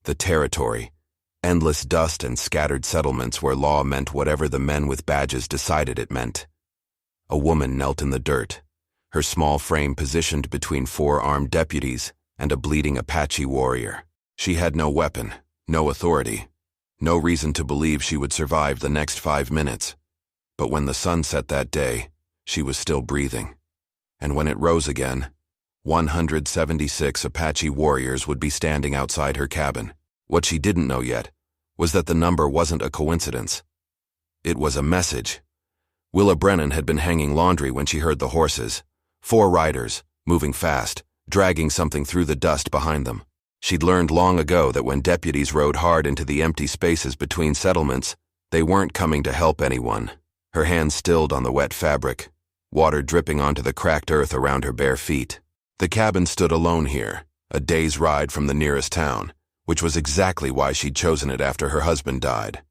The territory. Endless dust and scattered settlements where law meant whatever the men with badges decided it meant. A woman knelt in the dirt, her small frame positioned between 4 armed deputies and a bleeding Apache warrior. She had no weapon, no authority, no reason to believe she would survive the next 5 minutes. But when the sun set that day, she was still breathing. And when it rose again, 176 Apache warriors would be standing outside her cabin. What she didn't know yet was that the number wasn't a coincidence. It was a message. Willa Brennan had been hanging laundry when she heard the horses. 4 riders, moving fast, dragging something through the dust behind them. She'd learned long ago that when deputies rode hard into the empty spaces between settlements, they weren't coming to help anyone. Her hands stilled on the wet fabric, water dripping onto the cracked earth around her bare feet. The cabin stood alone here, a day's ride from the nearest town, which was exactly why she'd chosen it after her husband died.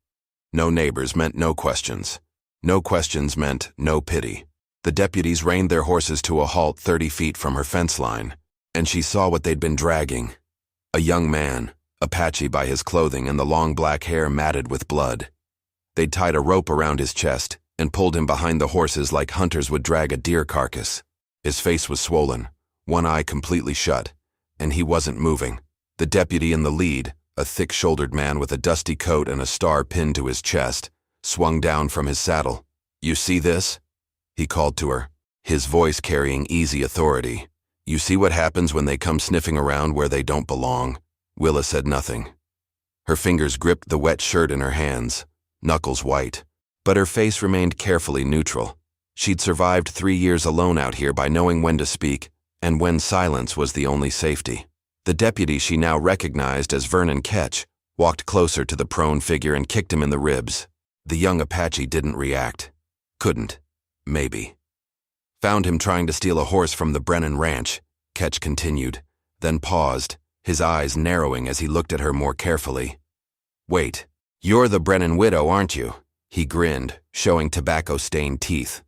No neighbors meant no questions. No questions meant no pity. The deputies reined their horses to a halt 30 feet from her fence line, and she saw what they'd been dragging. A young man, Apache by his clothing and the long black hair matted with blood. They'd tied a rope around his chest and pulled him behind the horses like hunters would drag a deer carcass. His face was swollen, one eye completely shut, and he wasn't moving. The deputy in the lead, a thick-shouldered man with a dusty coat and a star pinned to his chest, swung down from his saddle. "You see this?" he called to her, his voice carrying easy authority. "You see what happens when they come sniffing around where they don't belong?" Willa said nothing. Her fingers gripped the wet shirt in her hands, knuckles white, but her face remained carefully neutral. She'd survived 3 years alone out here by knowing when to speak and when silence was the only safety. The deputy she now recognized as Vernon Ketch walked closer to the prone figure and kicked him in the ribs. The young Apache didn't react. Couldn't. Maybe. "Found him trying to steal a horse from the Brennan ranch," Ketch continued, then paused, his eyes narrowing as he looked at her more carefully. "Wait, you're the Brennan widow, aren't you?" He grinned, showing tobacco-stained teeth.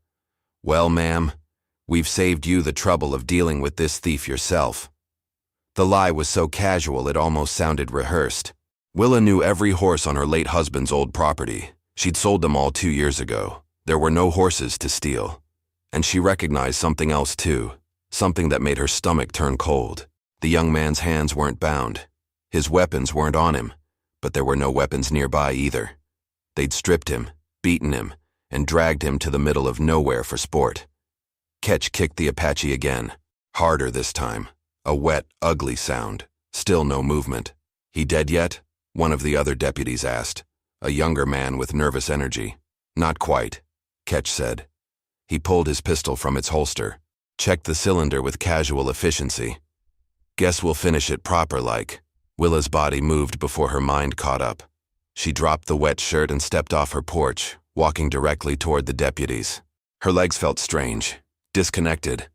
"Well, ma'am, we've saved you the trouble of dealing with this thief yourself." The lie was so casual it almost sounded rehearsed. Willa knew every horse on her late husband's old property. She'd sold them all 2 years ago. There were no horses to steal. And she recognized something else too, something that made her stomach turn cold. The young man's hands weren't bound. His weapons weren't on him, but there were no weapons nearby either. They'd stripped him, beaten him, and dragged him to the middle of nowhere for sport. Ketch kicked the Apache again, harder this time. A wet, ugly sound. Still no movement. "He dead yet?" one of the other deputies asked, a younger man with nervous energy. "Not quite," Ketch said. He pulled his pistol from its holster, checked the cylinder with casual efficiency. "Guess we'll finish it proper like." Willa's body moved before her mind caught up. She dropped the wet shirt and stepped off her porch, walking directly toward the deputies. Her legs felt strange, disconnected,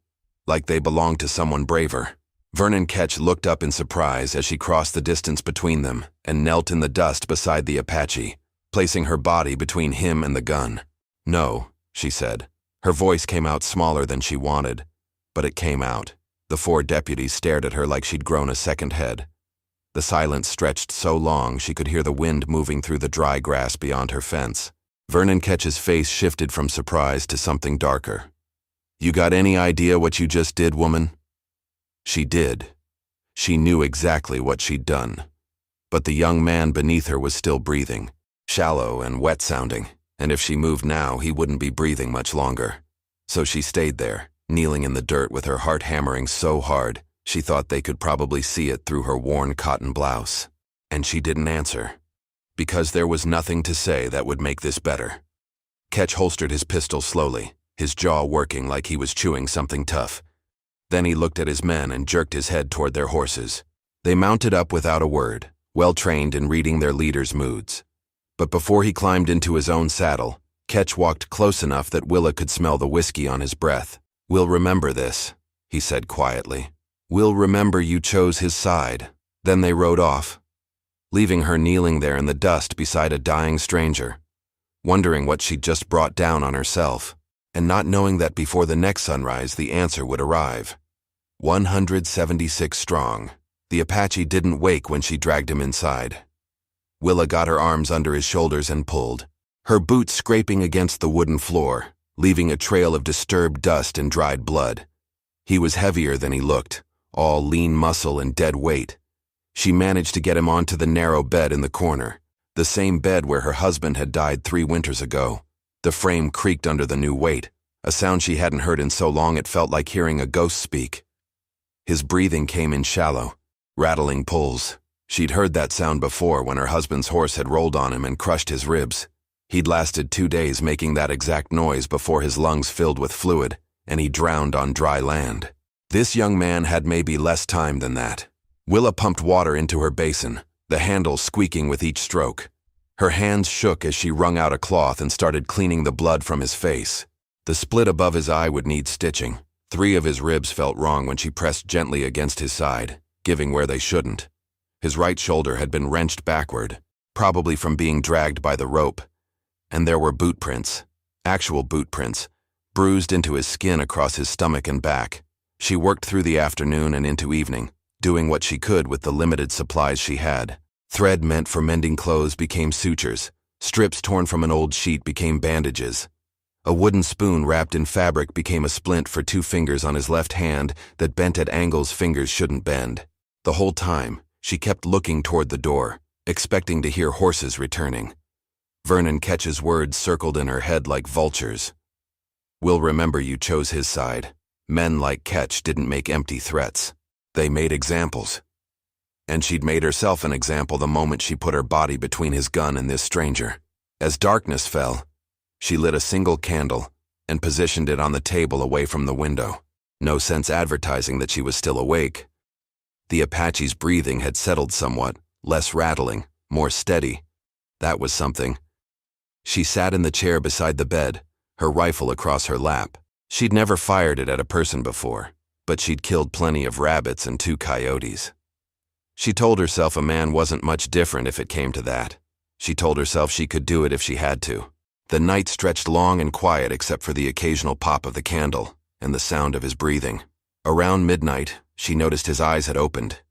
like they belonged to someone braver. Vernon Ketch looked up in surprise as she crossed the distance between them and knelt in the dust beside the Apache, placing her body between him and the gun. "No," she said. Her voice came out smaller than she wanted, but it came out. The 4 deputies stared at her like she'd grown a second head. The silence stretched so long she could hear the wind moving through the dry grass beyond her fence. Vernon Ketch's face shifted from surprise to something darker. "You got any idea what you just did, woman?" She did. She knew exactly what she'd done. But the young man beneath her was still breathing, shallow and wet-sounding, and if she moved now, he wouldn't be breathing much longer. So she stayed there, kneeling in the dirt with her heart hammering so hard, she thought they could probably see it through her worn cotton blouse. And she didn't answer, because there was nothing to say that would make this better. Ketch holstered his pistol slowly, his jaw working like he was chewing something tough. Then he looked at his men and jerked his head toward their horses. They mounted up without a word, well-trained in reading their leader's moods. But before he climbed into his own saddle, Ketch walked close enough that Willa could smell the whiskey on his breath. "We'll remember this," he said quietly. "We'll remember you chose his side." Then they rode off, leaving her kneeling there in the dust beside a dying stranger, wondering what she'd just brought down on herself, and not knowing that before the next sunrise the answer would arrive. 176 strong, The Apache didn't wake when she dragged him inside. Willa got her arms under his shoulders and pulled, her boots scraping against the wooden floor, leaving a trail of disturbed dust and dried blood. He was heavier than he looked, all lean muscle and dead weight. She managed to get him onto the narrow bed in the corner, the same bed where her husband had died 3 winters ago. The frame creaked under the new weight, a sound she hadn't heard in so long it felt like hearing a ghost speak. His breathing came in shallow, rattling pulls. She'd heard that sound before when her husband's horse had rolled on him and crushed his ribs. He'd lasted 2 days making that exact noise before his lungs filled with fluid, and he drowned on dry land. This young man had maybe less time than that. Willa pumped water into her basin, the handle squeaking with each stroke. Her hands shook as she wrung out a cloth and started cleaning the blood from his face. The split above his eye would need stitching. 3 of his ribs felt wrong when she pressed gently against his side, giving where they shouldn't. His right shoulder had been wrenched backward, probably from being dragged by the rope. And there were boot prints, actual boot prints, bruised into his skin across his stomach and back. She worked through the afternoon and into evening, doing what she could with the limited supplies she had. Thread meant for mending clothes became sutures. Strips torn from an old sheet became bandages. A wooden spoon wrapped in fabric became a splint for 2 fingers on his left hand that bent at angles fingers shouldn't bend. The whole time, she kept looking toward the door, expecting to hear horses returning. Vernon Ketch's words circled in her head like vultures. "We'll remember you chose his side. Men like Ketch didn't make empty threats. They made examples." And she'd made herself an example the moment she put her body between his gun and this stranger. As darkness fell, she lit a single candle and positioned it on the table away from the window. No sense advertising that she was still awake. The Apache's breathing had settled somewhat, less rattling, more steady. That was something. She sat in the chair beside the bed, her rifle across her lap. She'd never fired it at a person before, but she'd killed plenty of rabbits and 2 coyotes. She told herself a man wasn't much different if it came to that. She told herself she could do it if she had to. The night stretched long and quiet except for the occasional pop of the candle and the sound of his breathing. Around midnight, she noticed his eyes had opened.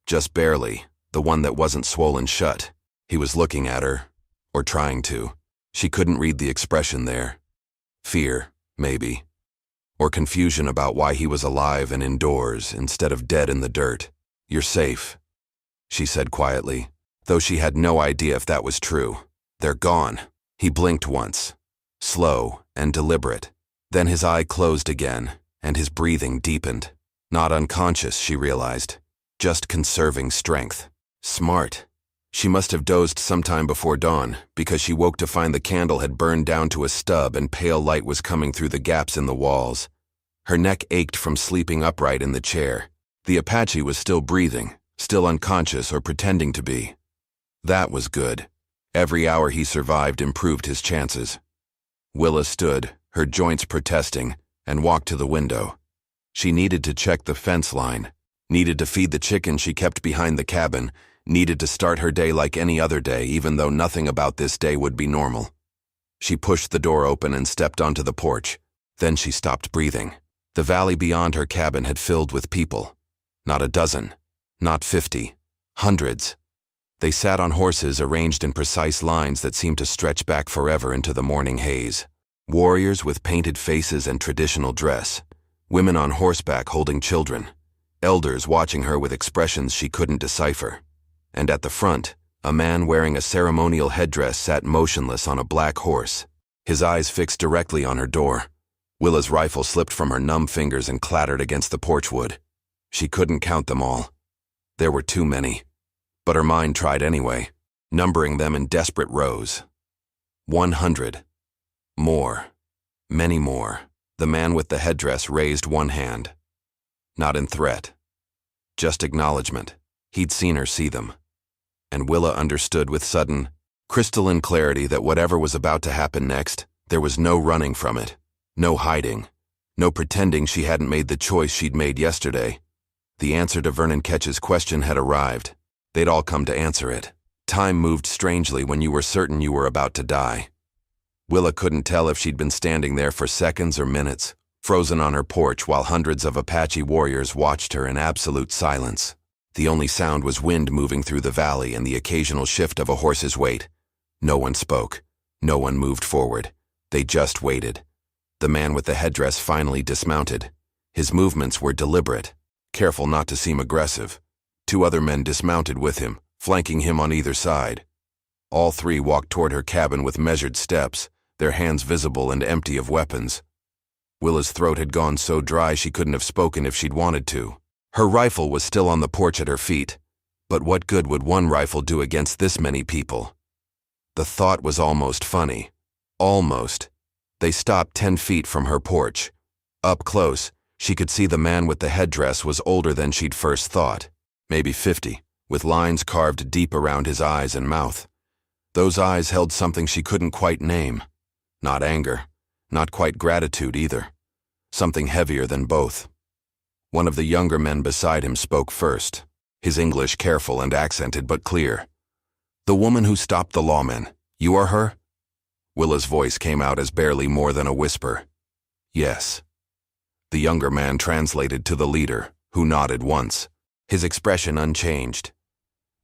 Just barely, the one that wasn't swollen shut. He was looking at her, or trying to. She couldn't read the expression there. Fear, maybe. Or confusion about why he was alive and indoors instead of dead in the dirt. "You're safe," she said quietly, though she had no idea if that was true. "They're gone." He blinked once, slow and deliberate. Then his eye closed again, and his breathing deepened. Not unconscious, she realized, just conserving strength. Smart. She must have dozed sometime before dawn, because she woke to find the candle had burned down to a stub and pale light was coming through the gaps in the walls. Her neck ached from sleeping upright in the chair. The Apache was still breathing, still unconscious or pretending to be. That was good. Every hour he survived improved his chances. Willa stood, her joints protesting, and walked to the window. She needed to check the fence line, needed to feed the chicken she kept behind the cabin, needed to start her day like any other day, even though nothing about this day would be normal. She pushed the door open and stepped onto the porch. Then she stopped breathing. The valley beyond her cabin had filled with people. Not a dozen, not 50, hundreds. They sat on horses arranged in precise lines that seemed to stretch back forever into the morning haze. Warriors with painted faces and traditional dress. Women on horseback holding children. Elders watching her with expressions she couldn't decipher. And at the front, a man wearing a ceremonial headdress sat motionless on a black horse, his eyes fixed directly on her door. Willa's rifle slipped from her numb fingers and clattered against the porch wood. She couldn't count them all. There were too many. But her mind tried anyway, numbering them in desperate rows. 100. More. Many more. The man with the headdress raised one hand. Not in threat. Just acknowledgement. He'd seen her see them. And Willa understood with sudden, crystalline clarity that whatever was about to happen next, there was no running from it, no hiding, no pretending she hadn't made the choice she'd made yesterday. The answer to Vernon Ketch's question had arrived. They'd all come to answer it. Time moved strangely when you were certain you were about to die. Willa couldn't tell if she'd been standing there for seconds or minutes, frozen on her porch while hundreds of Apache warriors watched her in absolute silence. The only sound was wind moving through the valley and the occasional shift of a horse's weight. No one spoke. No one moved forward. They just waited. The man with the headdress finally dismounted. His movements were deliberate, careful not to seem aggressive. 2 other men dismounted with him, flanking him on either side. All 3 walked toward her cabin with measured steps, their hands visible and empty of weapons. Willa's throat had gone so dry she couldn't have spoken if she'd wanted to. Her rifle was still on the porch at her feet, but what good would one rifle do against this many people? The thought was almost funny. Almost. They stopped 10 feet from her porch. Up close, she could see the man with the headdress was older than she'd first thought. Maybe 50, with lines carved deep around his eyes and mouth. Those eyes held something she couldn't quite name. Not anger, not quite gratitude either. Something heavier than both. One of the younger men beside him spoke first, his English careful and accented but clear. "The woman who stopped the lawmen, you are her?" Willa's voice came out as barely more than a whisper. "Yes." The younger man translated to the leader, who nodded once, his expression unchanged.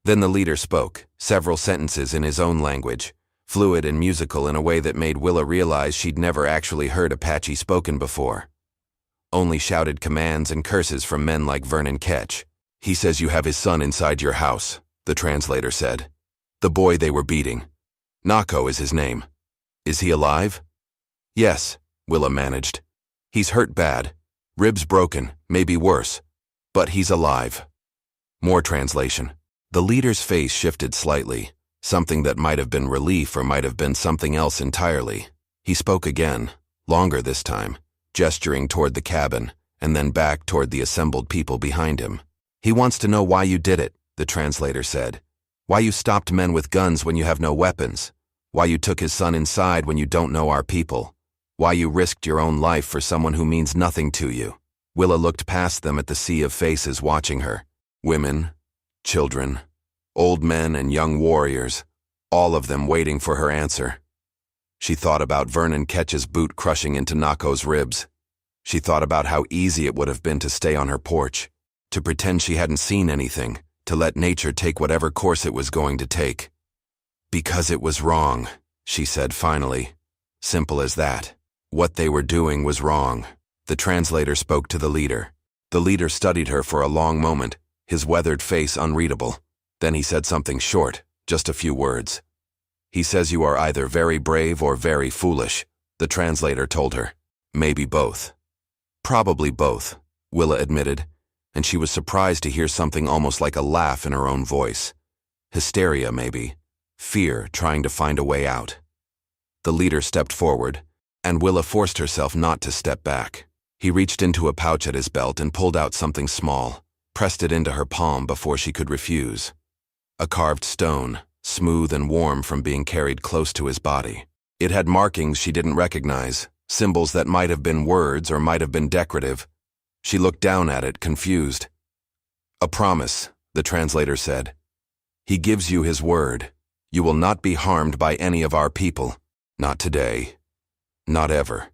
Then the leader spoke, several sentences in his own language, fluid and musical in a way that made Willa realize she'd never actually heard Apache spoken before. Only shouted commands and curses from men like Vernon Ketch. "He says you have his son inside your house," the translator said. "The boy they were beating. Nako is his name. Is he alive?" "Yes," Willa managed. "He's hurt bad. Ribs broken, maybe worse. But he's alive." More translation. The leader's face shifted slightly, something that might have been relief or might have been something else entirely. He spoke again, longer this time, gesturing toward the cabin, and then back toward the assembled people behind him. "He wants to know why you did it," the translator said. "Why you stopped men with guns when you have no weapons. Why you took his son inside when you don't know our people. Why you risked your own life for someone who means nothing to you." Willa looked past them at the sea of faces watching her. Women, children, old men and young warriors, all of them waiting for her answer. She thought about Vernon Ketch's boot crushing into Nako's ribs. She thought about how easy it would have been to stay on her porch, to pretend she hadn't seen anything, to let nature take whatever course it was going to take. "Because it was wrong," she said finally. Simple as that. What they were doing was wrong. The translator spoke to the leader. The leader studied her for a long moment, his weathered face unreadable. Then he said something short, just a few words. "He says you are either very brave or very foolish," the translator told her. "Maybe both." "Probably both," Willa admitted, and she was surprised to hear something almost like a laugh in her own voice. Hysteria, maybe. Fear trying to find a way out. The leader stepped forward, and Willa forced herself not to step back. He reached into a pouch at his belt and pulled out something small, pressed it into her palm before she could refuse. A carved stone, smooth and warm from being carried close to his body. It had markings she didn't recognize, symbols that might have been words or might have been decorative. She looked down at it, confused. "A promise," the translator said. "He gives you his word. You will not be harmed by any of our people. Not today. Not ever.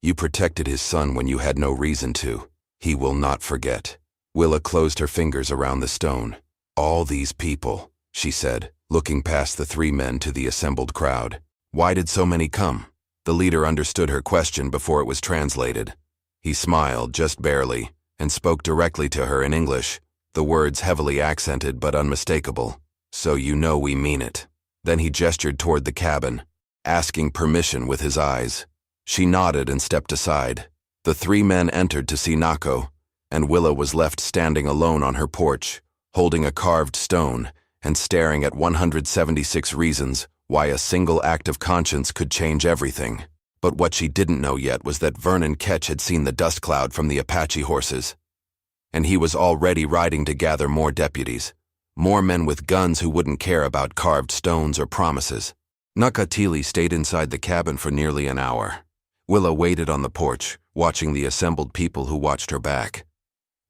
You protected his son when you had no reason to. He will not forget." Willa closed her fingers around the stone. "All these people," she said, looking past the 3 men to the assembled crowd. "Why did so many come?" The leader understood her question before it was translated. He smiled, just barely, and spoke directly to her in English, the words heavily accented but unmistakable. "So you know we mean it." Then he gestured toward the cabin, asking permission with his eyes. She nodded and stepped aside. The 3 men entered to see Nako, and Willa was left standing alone on her porch, holding a carved stone and staring at 176 reasons why a single act of conscience could change everything. But what she didn't know yet was that Vernon Ketch had seen the dust cloud from the Apache horses. And he was already riding to gather more deputies, more men with guns who wouldn't care about carved stones or promises. Nakatili stayed inside the cabin for nearly an hour. Willa waited on the porch, watching the assembled people who watched her back.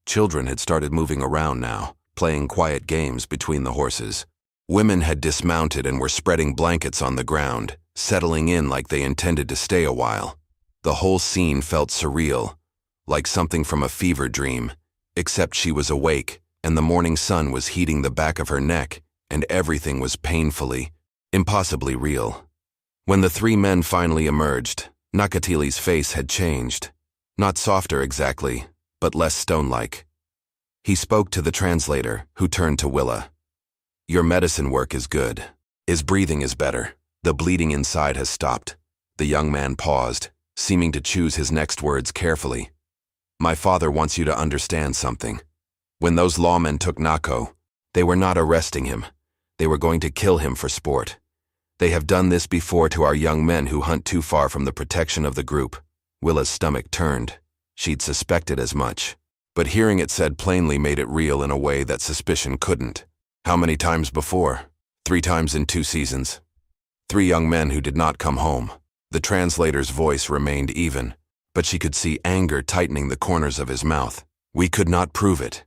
Children had started moving around now, playing quiet games between the horses. Women had dismounted and were spreading blankets on the ground, settling in like they intended to stay a while. The whole scene felt surreal, like something from a fever dream, except she was awake and the morning sun was heating the back of her neck, and everything was painfully, impossibly real. When the three men finally emerged, Nakatili's face had changed. Not softer exactly, but less stone-like. He spoke to the translator, who turned to Willa. "Your medicine work is good. His breathing is better. The bleeding inside has stopped." The young man paused, seeming to choose his next words carefully. "My father wants you to understand something. When those lawmen took Nako, they were not arresting him. They were going to kill him for sport. They have done this before to our young men who hunt too far from the protection of the group." Willa's stomach turned. She'd suspected as much. But hearing it said plainly made it real in a way that suspicion couldn't. How many times before? 3 times in 2 seasons. 3 young men who did not come home. The translator's voice remained even, but she could see anger tightening the corners of his mouth. "We could not prove it.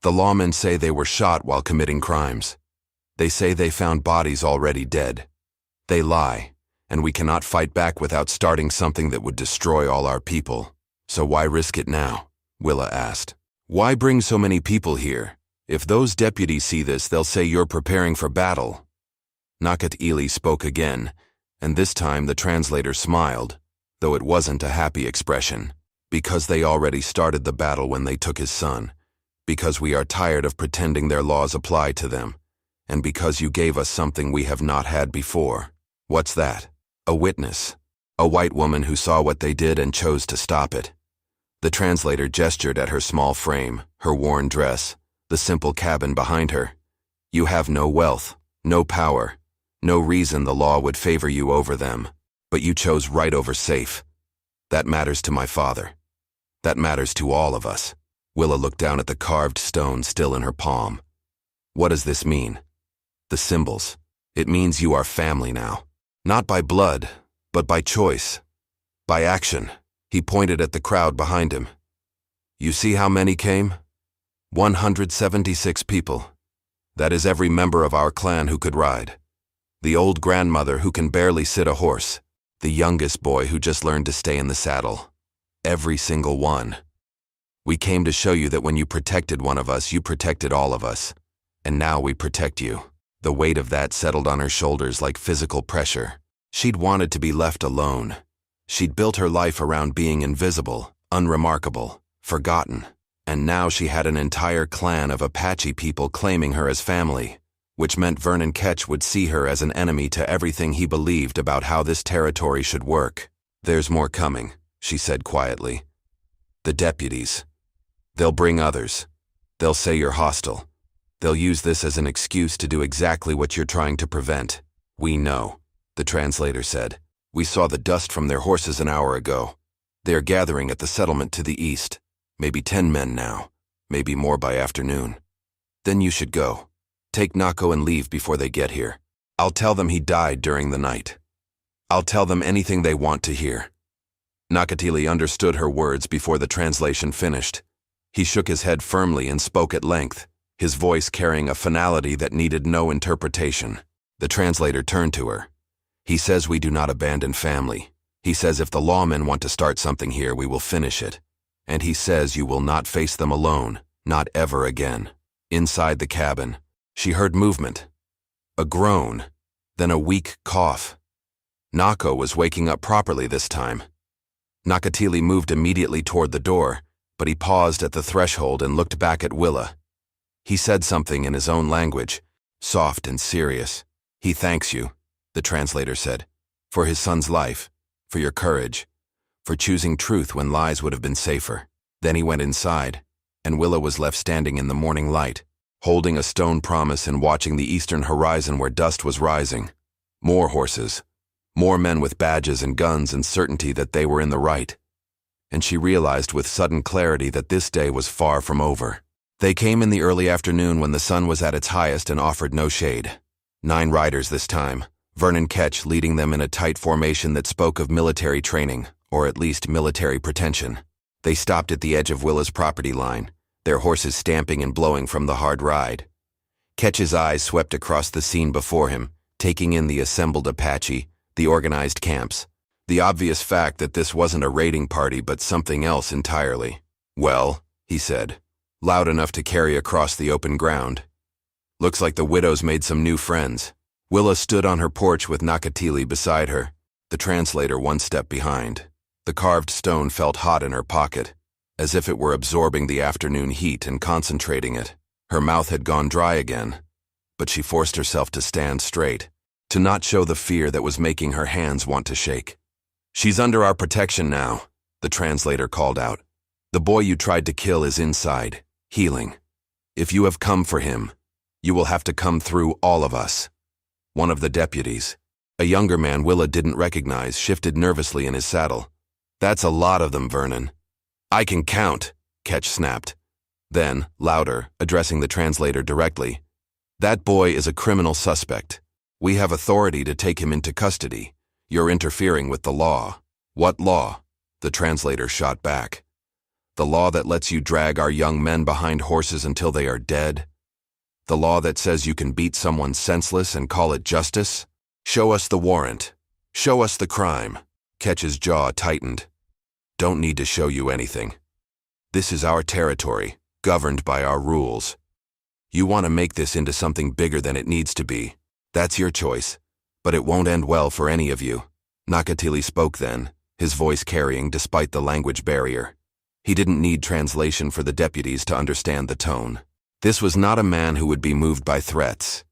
The lawmen say they were shot while committing crimes. They say they found bodies already dead. They lie, and we cannot fight back without starting something that would destroy all our people. So why risk it now?" Willa asked. "Why bring so many people here? If those deputies see this, they'll say you're preparing for battle." Nakatili spoke again, and this time the translator smiled, though it wasn't a happy expression. "Because they already started the battle when they took his son. Because we are tired of pretending their laws apply to them. And because you gave us something we have not had before." "What's that?" "A witness. A white woman who saw what they did and chose to stop it." The translator gestured at her small frame, her worn dress, the simple cabin behind her. "You have no wealth, no power, no reason the law would favor you over them, but you chose right over safe. That matters to my father. That matters to all of us." Willa looked down at the carved stone still in her palm. "What does this mean?" "The symbols. It means you are family now. Not by blood, but by choice. By action." He pointed at the crowd behind him. "You see how many came? 176 people. That is every member of our clan who could ride. The old grandmother who can barely sit a horse. The youngest boy who just learned to stay in the saddle. Every single one. We came to show you that when you protected one of us, you protected all of us. And now we protect you." The weight of that settled on her shoulders like physical pressure. She'd wanted to be left alone. She'd built her life around being invisible, unremarkable, forgotten. And now she had an entire clan of Apache people claiming her as family, which meant Vernon Ketch would see her as an enemy to everything he believed about how this territory should work. "There's more coming," she said quietly. "The deputies. They'll bring others. They'll say you're hostile. They'll use this as an excuse to do exactly what you're trying to prevent. We know," the translator said. "We saw the dust from their horses an hour ago. They are gathering at the settlement to the east. Maybe 10 men now, maybe more by afternoon. Then you should go. Take Nako and leave before they get here. I'll tell them he died during the night. I'll tell them anything they want to hear." Nakatili understood her words before the translation finished. He shook his head firmly and spoke at length, his voice carrying a finality that needed no interpretation. The translator turned to her. "He says we do not abandon family. He says if the lawmen want to start something here, we will finish it. And he says you will not face them alone, not ever again." Inside the cabin, she heard movement. A groan, then a weak cough. Nako was waking up properly this time. Nakatili moved immediately toward the door, but he paused at the threshold and looked back at Willa. He said something in his own language, soft and serious. "He thanks you," the translator said, "for his son's life, for your courage, for choosing truth when lies would have been safer." Then he went inside, and Willa was left standing in the morning light, holding a stone promise and watching the eastern horizon where dust was rising. More horses, more men with badges and guns and certainty that they were in the right. And she realized with sudden clarity that this day was far from over. They came in the early afternoon when the sun was at its highest and offered no shade. 9 riders this time, Vernon Ketch leading them in a tight formation that spoke of military training, or at least military pretension. They stopped at the edge of Willa's property line, their horses stamping and blowing from the hard ride. Ketch's eyes swept across the scene before him, taking in the assembled Apache, the organized camps, the obvious fact that this wasn't a raiding party but something else entirely. "Well," he said, loud enough to carry across the open ground. Looks like the widow's made some new friends. Willa stood on her porch with Nakatili beside her, the translator one step behind. The carved stone felt hot in her pocket, as if it were absorbing the afternoon heat and concentrating it. Her mouth had gone dry again, but she forced herself to stand straight, to not show the fear that was making her hands want to shake. "She's under our protection now," the translator called out. "The boy you tried to kill is inside, healing. If you have come for him, you will have to come through all of us." One of the deputies, a younger man Willa didn't recognize, shifted nervously in his saddle. "That's a lot of them, Vernon." "I can count," Ketch snapped. Then, louder, addressing the translator directly, "That boy is a criminal suspect. We have authority to take him into custody. You're interfering with the law." "What law?" the translator shot back. "The law that lets you drag our young men behind horses until they are dead? The law that says you can beat someone senseless and call it justice? Show us the warrant. Show us the crime." Ketch's jaw tightened. "Don't need to show you anything. This is our territory, governed by our rules. You want to make this into something bigger than it needs to be. That's your choice, but it won't end well for any of you." Nakatili spoke then, his voice carrying despite the language barrier. He didn't need translation for the deputies to understand the tone. This was not a man who would be moved by threats.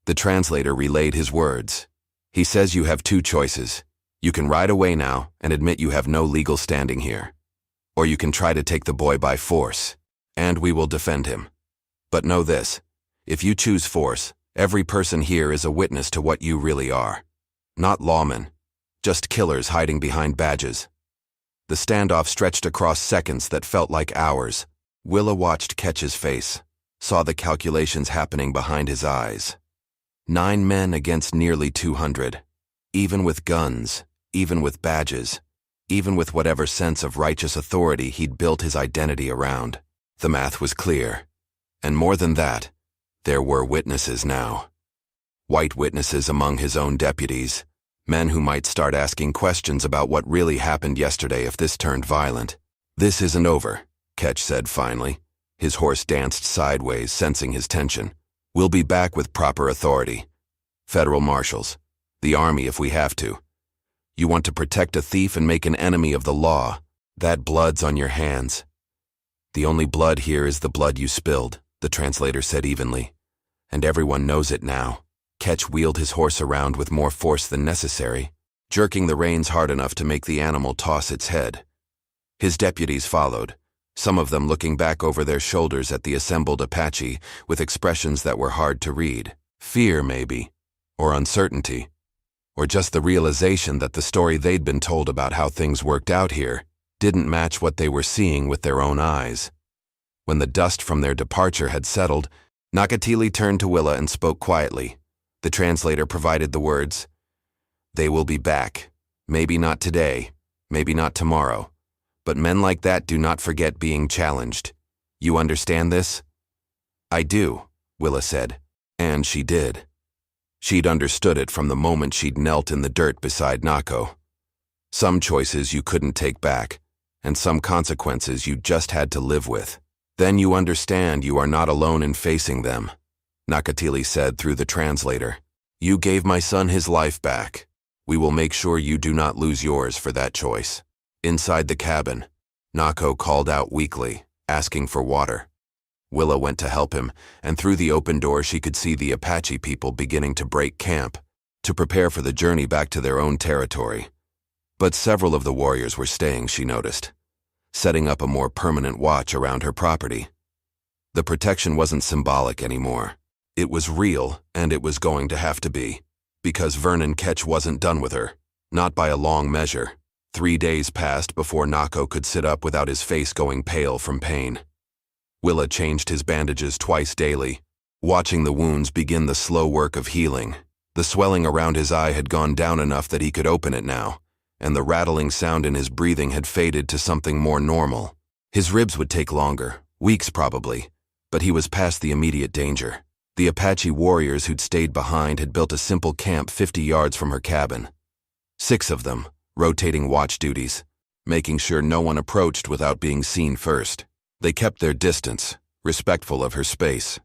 The translator relayed his words. "He says you have two choices. You can ride away now and admit you have no legal standing here. Or you can try to take the boy by force, and we will defend him. But know this, if you choose force, every person here is a witness to what you really are. Not lawmen, just killers hiding behind badges." The standoff stretched across seconds that felt like hours. Willa watched Ketch's face, saw the calculations happening behind his eyes. 9 men against nearly 200. Even with guns, even with badges, even with whatever sense of righteous authority he'd built his identity around. The math was clear. And more than that, there were witnesses now. White witnesses among his own deputies, men who might start asking questions about what really happened yesterday if this turned violent. "This isn't over," Ketch said finally. His horse danced sideways, sensing his tension. "We'll be back with proper authority. Federal marshals, the army if we have to. You want to protect a thief and make an enemy of the law. That blood's on your hands." "The only blood here is the blood you spilled," the translator said evenly. "And everyone knows it now." Ketch wheeled his horse around with more force than necessary, jerking the reins hard enough to make the animal toss its head. His deputies followed, some of them looking back over their shoulders at the assembled Apache with expressions that were hard to read. Fear, maybe, or uncertainty, or just the realization that the story they'd been told about how things worked out here didn't match what they were seeing with their own eyes. When the dust from their departure had settled, Nakatili turned to Willa and spoke quietly. The translator provided the words, "They will be back. Maybe not today, maybe not tomorrow. But men like that do not forget being challenged. You understand this?" "I do," Willa said. And she did. She'd understood it from the moment she'd knelt in the dirt beside Nako. Some choices you couldn't take back, and some consequences you just had to live with. Then you understand you are not alone in facing them, Nakatili said through the translator. "You gave my son his life back. We will make sure you do not lose yours for that choice." Inside the cabin, Nako called out weakly, asking for water. Willa went to help him, and through the open door she could see the Apache people beginning to break camp, to prepare for the journey back to their own territory. But several of the warriors were staying, she noticed, setting up a more permanent watch around her property. The protection wasn't symbolic anymore. It was real, and it was going to have to be, because Vernon Ketch wasn't done with her, not by a long measure. 3 days passed before Nako could sit up without his face going pale from pain. Willa changed his bandages twice daily, watching the wounds begin the slow work of healing. The swelling around his eye had gone down enough that he could open it now, and the rattling sound in his breathing had faded to something more normal. His ribs would take longer, weeks probably, but he was past the immediate danger. The Apache warriors who'd stayed behind had built a simple camp 50 yards from her cabin. 6 of them, rotating watch duties, making sure no one approached without being seen first. They kept their distance, respectful of her space.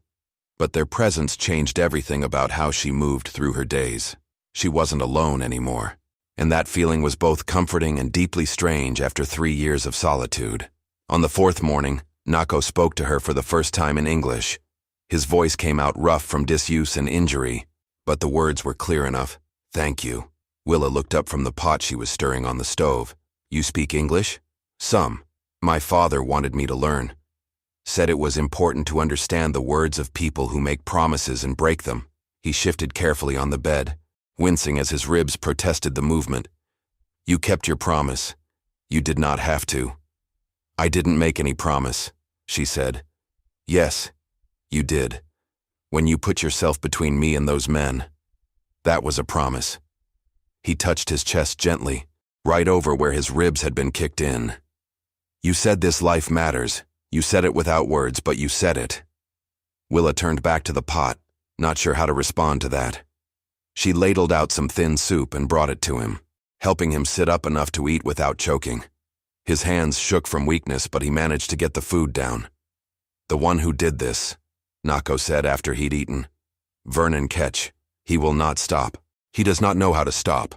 But their presence changed everything about how she moved through her days. She wasn't alone anymore, and that feeling was both comforting and deeply strange after 3 years of solitude. On the 4th morning, Nako spoke to her for the first time in English. His voice came out rough from disuse and injury, but the words were clear enough. "Thank you." Willa looked up from the pot she was stirring on the stove. "You speak English?" "Some. My father wanted me to learn. Said it was important to understand the words of people who make promises and break them." He shifted carefully on the bed, wincing as his ribs protested the movement. "You kept your promise. You did not have to." "I didn't make any promise," she said. "Yes, you did. When you put yourself between me and those men. That was a promise." He touched his chest gently, right over where his ribs had been kicked in. "You said this life matters. You said it without words, but you said it." Willa turned back to the pot, not sure how to respond to that. She ladled out some thin soup and brought it to him, helping him sit up enough to eat without choking. His hands shook from weakness, but he managed to get the food down. "The one who did this," Nako said after he'd eaten. "Vernon Ketch. He will not stop. He does not know how to stop.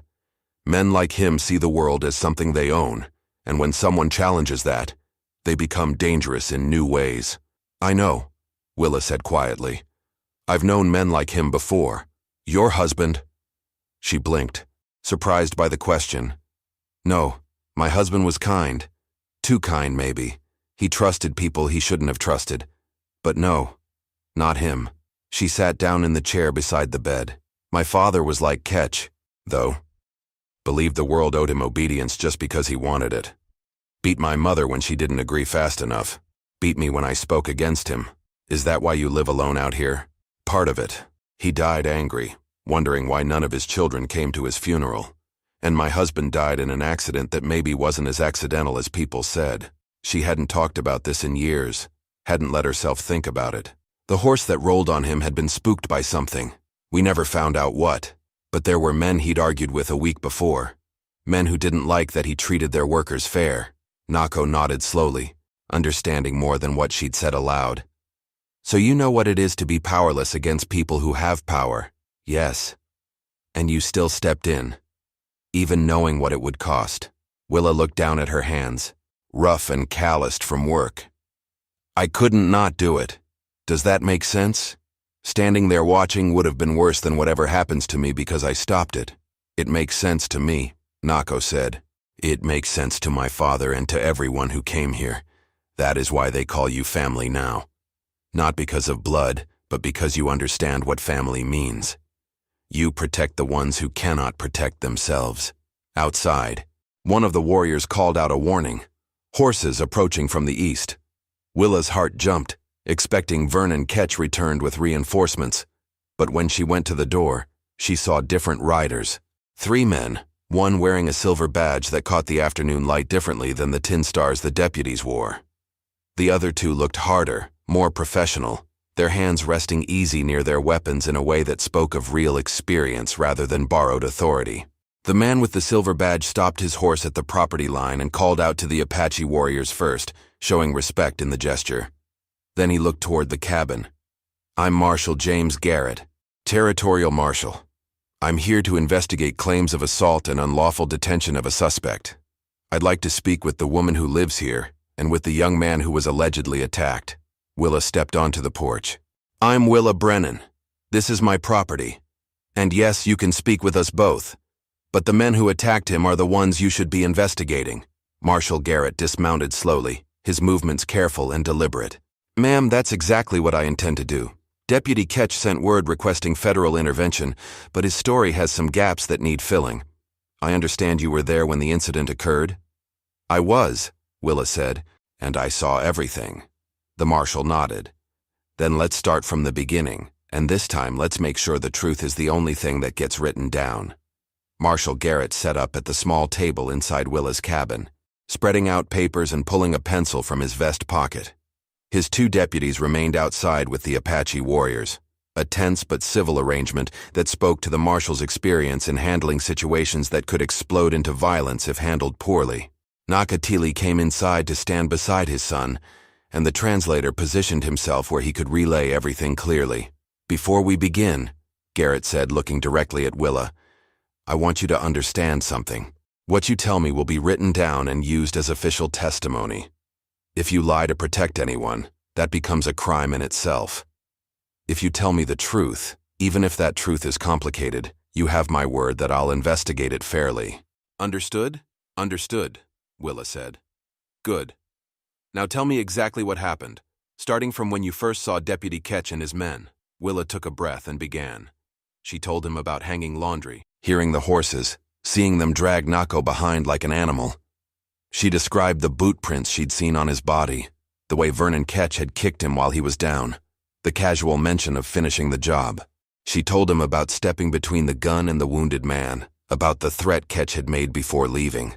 Men like him see the world as something they own, and when someone challenges that, they become dangerous in new ways." "I know," Willa said quietly. "I've known men like him before. Your husband—" She blinked, surprised by the question. "No, my husband was kind. Too kind, maybe. He trusted people he shouldn't have trusted. But no, not him." She sat down in the chair beside the bed. "My father was like Ketch, though. Believed the world owed him obedience just because he wanted it. Beat my mother when she didn't agree fast enough. Beat me when I spoke against him. Is that why you live alone out here?" "Part of it. He died angry, wondering why none of his children came to his funeral. And my husband died in an accident that maybe wasn't as accidental as people said." She hadn't talked about this in years, hadn't let herself think about it. The horse that rolled on him had been spooked by something. We never found out what, but there were men he'd argued with a week before. Men who didn't like that he treated their workers fair. Nako nodded slowly, understanding more than what she'd said aloud. "So you know what it is to be powerless against people who have power?" "Yes." "And you still stepped in, even knowing what it would cost." Willa looked down at her hands, rough and calloused from work. "I couldn't not do it. Does that make sense? Standing there watching would have been worse than whatever happens to me because I stopped it." "It makes sense to me," Nako said. "It makes sense to my father and to everyone who came here. That is why they call you family now. Not because of blood, but because you understand what family means. You protect the ones who cannot protect themselves." Outside, one of the warriors called out a warning. Horses approaching from the east. Willa's heart jumped, expecting Vernon Ketch returned with reinforcements. But when she went to the door, she saw different riders. 3 men, one wearing a silver badge that caught the afternoon light differently than the tin stars the deputies wore. The other 2 looked harder, more professional, their hands resting easy near their weapons in a way that spoke of real experience rather than borrowed authority. The man with the silver badge stopped his horse at the property line and called out to the Apache warriors first, showing respect in the gesture. Then he looked toward the cabin. "I'm Marshal James Garrett, Territorial Marshal. I'm here to investigate claims of assault and unlawful detention of a suspect. I'd like to speak with the woman who lives here and with the young man who was allegedly attacked." Willa stepped onto the porch. "I'm Willa Brennan. This is my property. And yes, you can speak with us both. But the men who attacked him are the ones you should be investigating." Marshal Garrett dismounted slowly, his movements careful and deliberate. "Ma'am, that's exactly what I intend to do. Deputy Ketch sent word requesting federal intervention, but his story has some gaps that need filling. I understand you were there when the incident occurred?" "I was," Willa said, "and I saw everything." The marshal nodded. "Then let's start from the beginning, and this time let's make sure the truth is the only thing that gets written down." Marshal Garrett sat up at the small table inside Willa's cabin, spreading out papers and pulling a pencil from his vest pocket. His 2 deputies remained outside with the Apache warriors, a tense but civil arrangement that spoke to the marshal's experience in handling situations that could explode into violence if handled poorly. Nakatili came inside to stand beside his son, and the translator positioned himself where he could relay everything clearly. "Before we begin," Garrett said, looking directly at Willa, "I want you to understand something. What you tell me will be written down and used as official testimony. If you lie to protect anyone, that becomes a crime in itself. If you tell me the truth, even if that truth is complicated, you have my word that I'll investigate it fairly." "Understood?" "Understood," Willa said. "Good. Now tell me exactly what happened, starting from when you first saw Deputy Ketch and his men." Willa took a breath and began. She told him about hanging laundry, hearing the horses, seeing them drag Nako behind like an animal. She described the boot prints she'd seen on his body, the way Vernon Ketch had kicked him while he was down, the casual mention of finishing the job. She told him about stepping between the gun and the wounded man, about the threat Ketch had made before leaving.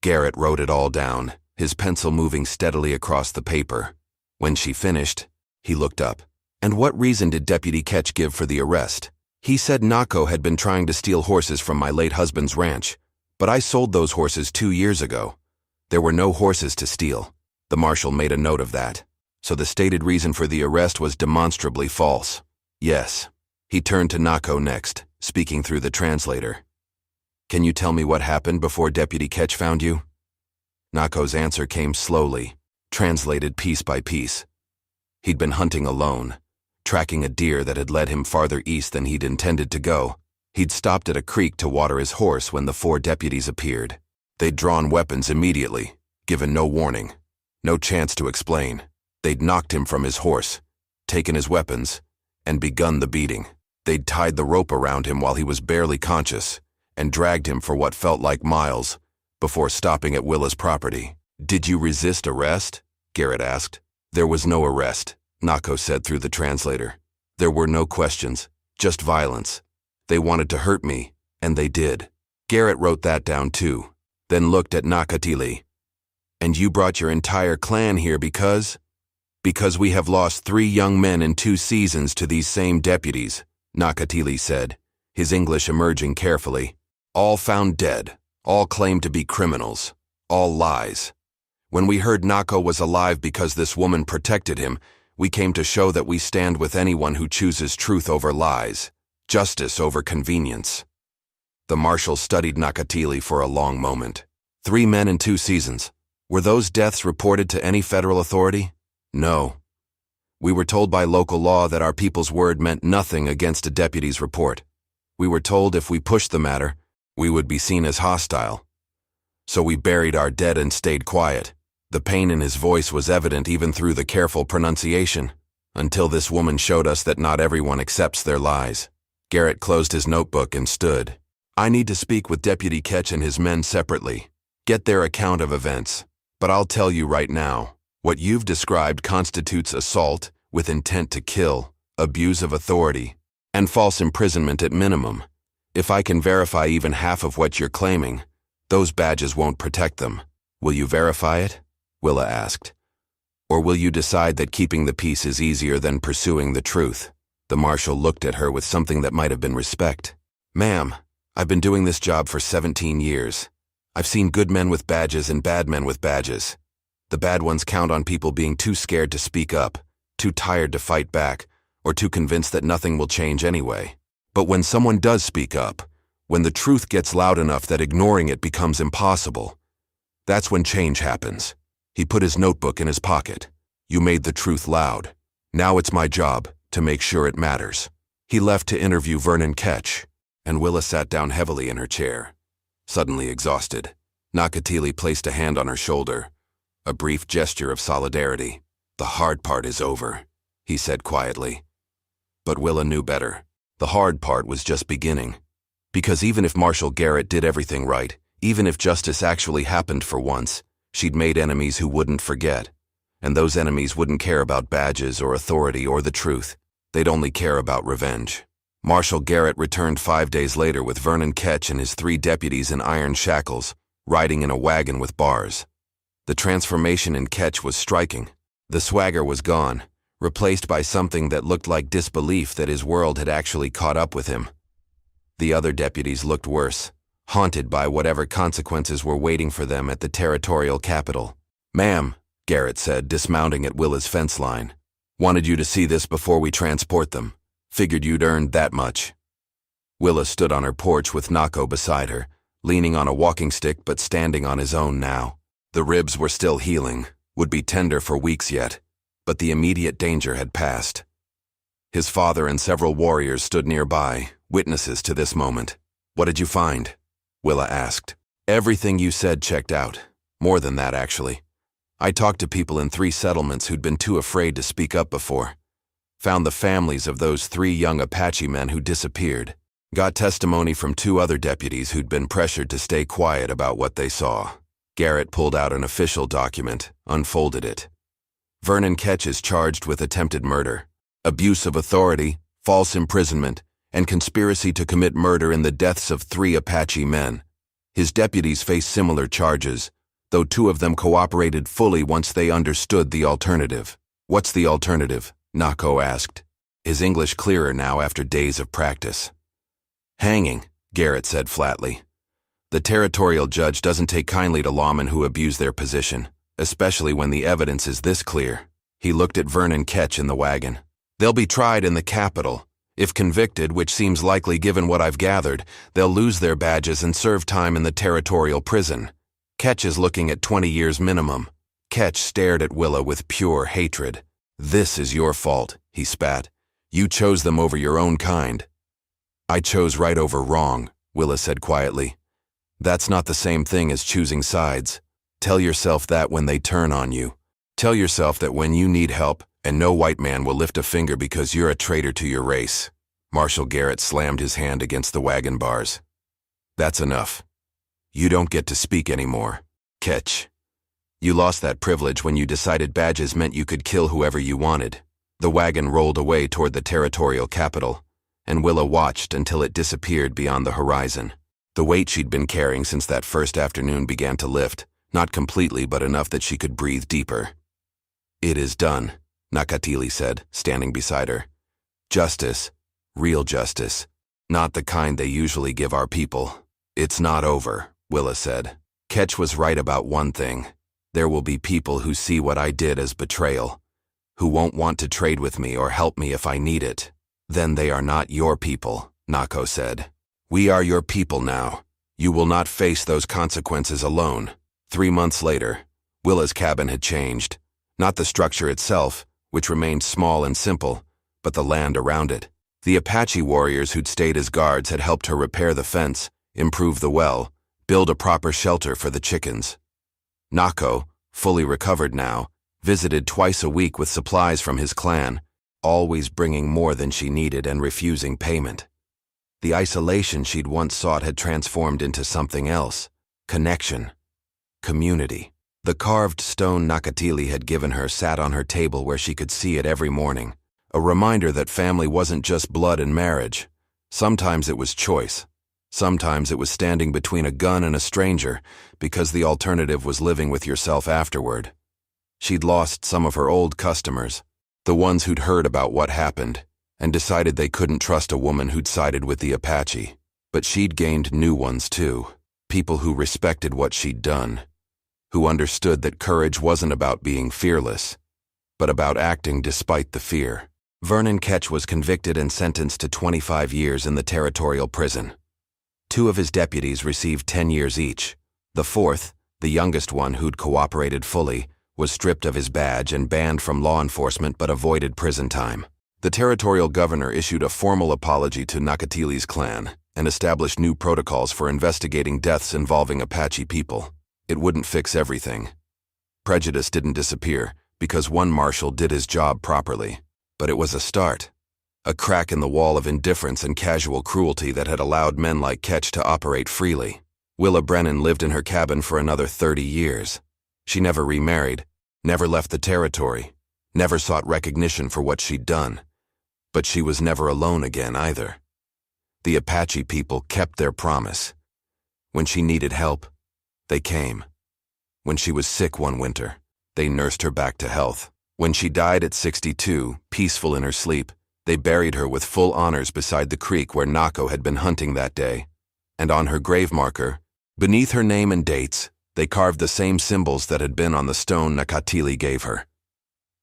Garrett wrote it all down, his pencil moving steadily across the paper. When she finished, he looked up. "And what reason did Deputy Ketch give for the arrest?" "He said Nako had been trying to steal horses from my late husband's ranch, but I sold those horses 2 years ago. There were no horses to steal." The marshal made a note of that. So the stated reason for the arrest was demonstrably false. "Yes." He turned to Nako next, speaking through the translator. "Can you tell me what happened before Deputy Ketch found you?" Nako's answer came slowly, translated piece by piece. He'd been hunting alone, tracking a deer that had led him farther east than he'd intended to go. He'd stopped at a creek to water his horse when the 4 deputies appeared. They'd drawn weapons immediately, given no warning, no chance to explain. They'd knocked him from his horse, taken his weapons, and begun the beating. They'd tied the rope around him while he was barely conscious, and dragged him for what felt like miles, before stopping at Willa's property. "Did you resist arrest?" Garrett asked. "There was no arrest," Nako said through the translator. "There were no questions, just violence. They wanted to hurt me, and they did." Garrett wrote that down too, then looked at Nakatili. "And you brought your entire clan here because?" "Because we have lost 3 young men in 2 seasons to these same deputies," Nakatili said, his English emerging carefully. "All found dead, all claimed to be criminals, all lies. When we heard Nako was alive because this woman protected him, we came to show that we stand with anyone who chooses truth over lies, justice over convenience." The marshal studied Nakatili for a long moment. 3 men in 2 seasons. Were those deaths reported to any federal authority? No. We were told by local law that our people's word meant nothing against a deputy's report. We were told if we pushed the matter, we would be seen as hostile. So we buried our dead and stayed quiet. The pain in his voice was evident even through the careful pronunciation, until this woman showed us that not everyone accepts their lies. Garrett closed his notebook and stood. "I need to speak with Deputy Ketch and his men separately, get their account of events. But I'll tell you right now, what you've described constitutes assault with intent to kill, abuse of authority, and false imprisonment at minimum. If I can verify even half of what you're claiming, those badges won't protect them. Will you verify it?" Willa asked. "Or will you decide that keeping the peace is easier than pursuing the truth?" The marshal looked at her with something that might have been respect. "Ma'am, I've been doing this job for 17 years. I've seen good men with badges and bad men with badges. The bad ones count on people being too scared to speak up, too tired to fight back, or too convinced that nothing will change anyway. But when someone does speak up, when the truth gets loud enough that ignoring it becomes impossible, that's when change happens." He put his notebook in his pocket. "You made the truth loud. Now it's my job to make sure it matters." He left to interview Vernon Ketch, and Willa sat down heavily in her chair, suddenly exhausted. Nakatili placed a hand on her shoulder, a brief gesture of solidarity. "The hard part is over," he said quietly. But Willa knew better. The hard part was just beginning. Because even if Marshal Garrett did everything right, even if justice actually happened for once, she'd made enemies who wouldn't forget. And those enemies wouldn't care about badges or authority or the truth. They'd only care about revenge. Marshal Garrett returned 5 days later with Vernon Ketch and his 3 deputies in iron shackles, riding in a wagon with bars. The transformation in Ketch was striking. The swagger was gone, replaced by something that looked like disbelief that his world had actually caught up with him. The other deputies looked worse, haunted by whatever consequences were waiting for them at the territorial capital. "Ma'am," Garrett said, dismounting at Willa's fence line. Wanted you to see this before we transport them. Figured you'd earned that much. Willa stood on her porch with Nako beside her, leaning on a walking stick but standing on his own now. The ribs were still healing, would be tender for weeks yet, but the immediate danger had passed. His father and several warriors stood nearby, witnesses to this moment. What did you find? Willa asked. Everything you said checked out. More than that, actually. I talked to people in 3 settlements who'd been too afraid to speak up before. Found the families of those 3 young Apache men who disappeared. Got testimony from 2 other deputies who'd been pressured to stay quiet about what they saw. Garrett pulled out an official document, unfolded it. Vernon Ketch is charged with attempted murder, abuse of authority, false imprisonment, and conspiracy to commit murder in the deaths of 3 Apache men. His deputies face similar charges, though 2 of them cooperated fully once they understood the alternative. What's the alternative? Nako asked, his English clearer now after days of practice. Hanging, Garrett said flatly. The territorial judge doesn't take kindly to lawmen who abuse their position, especially when the evidence is this clear. He looked at Vernon Ketch in the wagon. They'll be tried in the capital. If convicted, which seems likely given what I've gathered, they'll lose their badges and serve time in the territorial prison. Ketch is looking at 20 years minimum. Ketch stared at Willa with pure hatred. This is your fault, he spat. You chose them over your own kind. I chose right over wrong, Willa said quietly. That's not the same thing as choosing sides. Tell yourself that when they turn on you. Tell yourself that when you need help, and no white man will lift a finger because you're a traitor to your race. Marshal Garrett slammed his hand against the wagon bars. That's enough. You don't get to speak anymore. Ketch. You lost that privilege when you decided badges meant you could kill whoever you wanted. The wagon rolled away toward the territorial capital, and Willa watched until it disappeared beyond the horizon. The weight she'd been carrying since that first afternoon began to lift, not completely but enough that she could breathe deeper. It is done, Nakatili said, standing beside her. Justice, real justice, not the kind they usually give our people. It's not over, Willa said. Ketch was right about one thing. There will be people who see what I did as betrayal, who won't want to trade with me or help me if I need it. Then they are not your people, Nako said. We are your people now. You will not face those consequences alone. 3 months later, Willa's cabin had changed. Not the structure itself, which remained small and simple, but the land around it. The Apache warriors who'd stayed as guards had helped her repair the fence, improve the well, build a proper shelter for the chickens. Nako, fully recovered now, visited twice a week with supplies from his clan, always bringing more than she needed and refusing payment. The isolation she'd once sought had transformed into something else. Connection. Community. The carved stone Nakatili had given her sat on her table where she could see it every morning. A reminder that family wasn't just blood and marriage. Sometimes it was choice. Sometimes it was standing between a gun and a stranger, because the alternative was living with yourself afterward. She'd lost some of her old customers, the ones who'd heard about what happened, and decided they couldn't trust a woman who'd sided with the Apache. But she'd gained new ones too, people who respected what she'd done, who understood that courage wasn't about being fearless, but about acting despite the fear. Vernon Ketch was convicted and sentenced to 25 years in the territorial prison. 2 of his deputies received 10 years each. The 4th, the youngest one who'd cooperated fully, was stripped of his badge and banned from law enforcement but avoided prison time. The territorial governor issued a formal apology to Nakatili's clan and established new protocols for investigating deaths involving Apache people. It wouldn't fix everything. Prejudice didn't disappear because one marshal did his job properly, but it was a start. A crack in the wall of indifference and casual cruelty that had allowed men like Ketch to operate freely. Willa Brennan lived in her cabin for another 30 years. She never remarried, never left the territory, never sought recognition for what she'd done. But she was never alone again either. The Apache people kept their promise. When she needed help, they came. When she was sick one winter, they nursed her back to health. When she died at 62, peaceful in her sleep, they buried her with full honors beside the creek where Nako had been hunting that day. And on her grave marker, beneath her name and dates, They carved the same symbols that had been on the stone Nakatili gave her.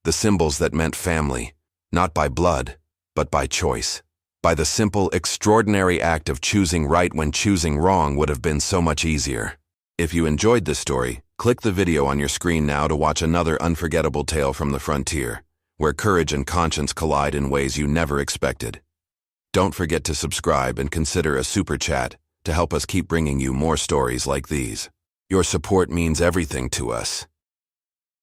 The symbols that meant family, not by blood, but by choice. By the simple, extraordinary act of choosing right when choosing wrong would have been so much easier. If you enjoyed this story, click the video on your screen now to watch another unforgettable tale from the frontier, where courage and conscience collide in ways you never expected. Don't forget to subscribe and consider a super chat to help us keep bringing you more stories like these. Your support means everything to us.